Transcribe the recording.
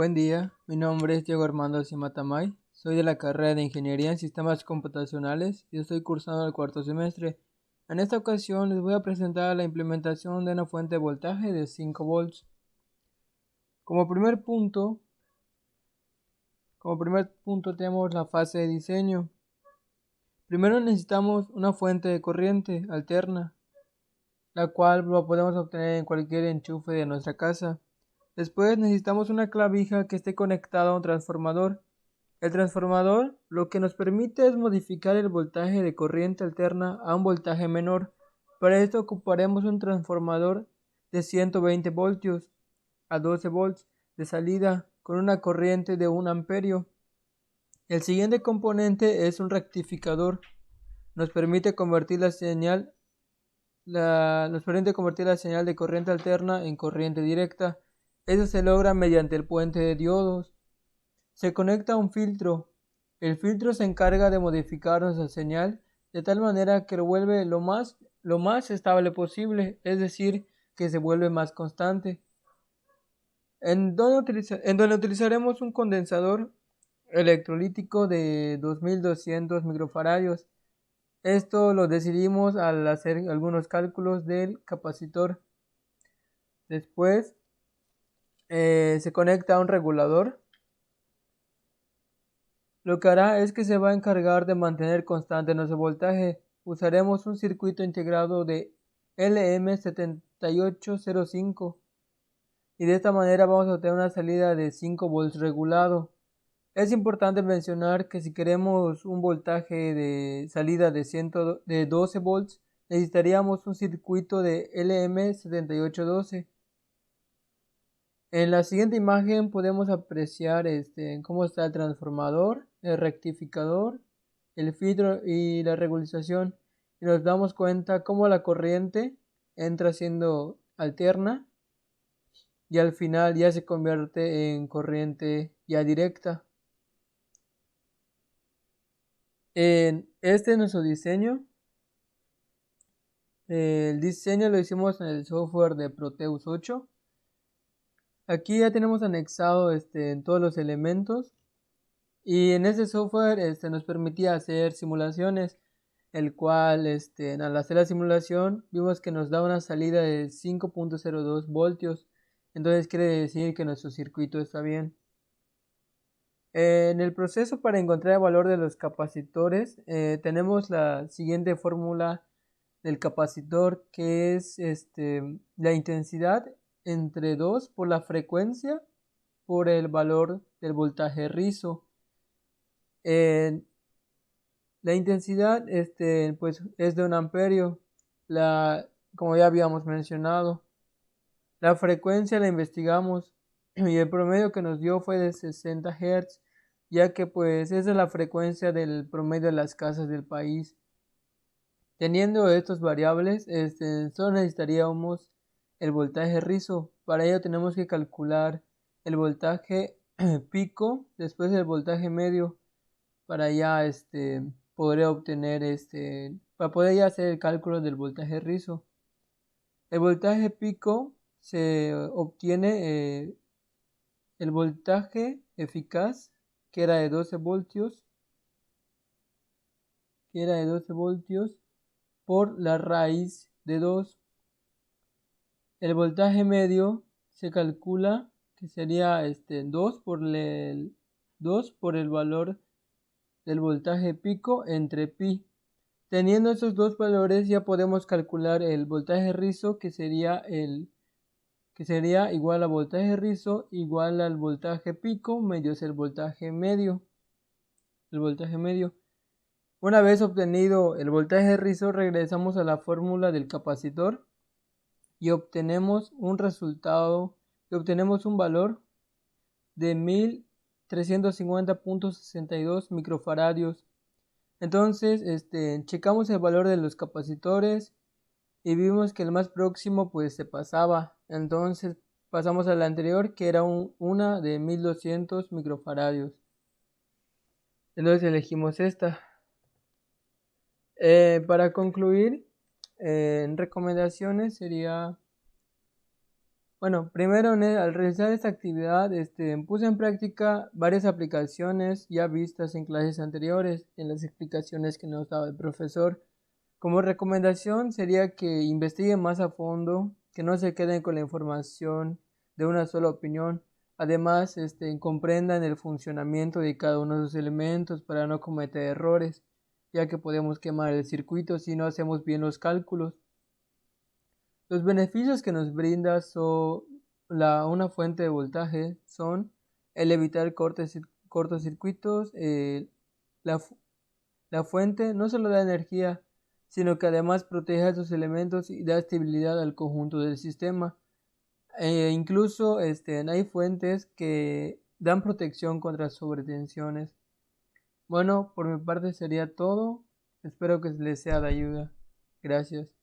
Buen día, mi nombre es Diego Armando Simatamay, soy de la carrera de Ingeniería en Sistemas Computacionales y estoy cursando el cuarto semestre. En esta ocasión les voy a presentar la implementación de una fuente de voltaje de 5 volts. Como primer punto, tenemos la fase de diseño. Primero necesitamos una fuente de corriente alterna, la cual lo podemos obtener en cualquier enchufe de nuestra casa. Después necesitamos una clavija que esté conectada a un transformador. El transformador lo que nos permite es modificar el voltaje de corriente alterna a un voltaje menor. Para esto ocuparemos un transformador de 120 voltios a 12 volts de salida con una corriente de 1 amperio. El siguiente componente es un rectificador. Nos permite convertir la señal de corriente alterna en corriente directa. Eso se logra mediante el puente de diodos. Se conecta a un filtro. El filtro se encarga de modificar nuestra señal de tal manera que lo vuelve lo más estable posible, es decir, que se vuelve más constante. En donde utilizaremos un condensador electrolítico de 2200 microfaradios. Esto lo decidimos al hacer algunos cálculos del capacitor. Después se conecta a un regulador. Lo que hará es que se va a encargar de mantener constante nuestro voltaje. Usaremos un circuito integrado de LM7805 y de esta manera vamos a obtener una salida de 5 volts regulado. Es importante mencionar que si queremos un voltaje de salida de 12 volts, necesitaríamos un circuito de LM7812. En la siguiente imagen podemos apreciar cómo está el transformador, el rectificador, el filtro y la regularización. Y nos damos cuenta cómo la corriente entra siendo alterna y al final ya se convierte en corriente ya directa. Este es nuestro diseño. El diseño lo hicimos en el software de Proteus 8. Aquí ya tenemos anexado en todos los elementos. Y en ese software nos permitía hacer simulaciones, el cual al hacer la simulación vimos que nos da una salida de 5.02 voltios. Entonces quiere decir que nuestro circuito está bien. En el proceso para encontrar el valor de los capacitores tenemos la siguiente fórmula del capacitor, que es la intensidad entre 2 por la frecuencia por el valor del voltaje rizo. La intensidad pues es de 1 amperio, como ya habíamos mencionado. La frecuencia la investigamos y el promedio que nos dio fue de 60 Hz, ya que pues esa es la frecuencia del promedio de las casas del país. Teniendo estos variables, solo necesitaríamos el voltaje rizo. Para ello tenemos que calcular el voltaje pico, después el voltaje medio, para ya poder obtener para poder ya hacer el cálculo del voltaje rizo. El voltaje pico se obtiene el voltaje eficaz, que era de 12 voltios, por la raíz de 2. El voltaje medio se calcula que sería 2 por el valor del voltaje pico entre pi. Teniendo esos dos valores ya podemos calcular el voltaje rizo, que sería igual a voltaje rizo igual al voltaje pico medios el voltaje medio. Una vez obtenido el voltaje rizo, regresamos a la fórmula del capacitor y obtenemos un valor de 1350.62 microfaradios. Entonces, checamos el valor de los capacitores y vimos que el más próximo pues se pasaba. Entonces pasamos al anterior, que era una de 1200 microfaradios. Entonces elegimos esta. Para concluir, en recomendaciones sería Bueno, primero al realizar esta actividad, puse en práctica varias aplicaciones ya vistas en clases anteriores, en las explicaciones que nos daba el profesor. Como recomendación sería que investiguen más a fondo, que no se queden con la información de una sola opinión. Además, comprendan el funcionamiento de cada uno de sus elementos para no cometer errores, ya que podemos quemar el circuito si no hacemos bien los cálculos. Los beneficios que nos brinda una fuente de voltaje son el evitar cortocircuitos. La, fu- la fuente no solo da energía, sino que además protege a sus elementos y da estabilidad al conjunto del sistema. Incluso hay fuentes que dan protección contra sobretensiones. Bueno, por mi parte sería todo. Espero que les sea de ayuda. Gracias.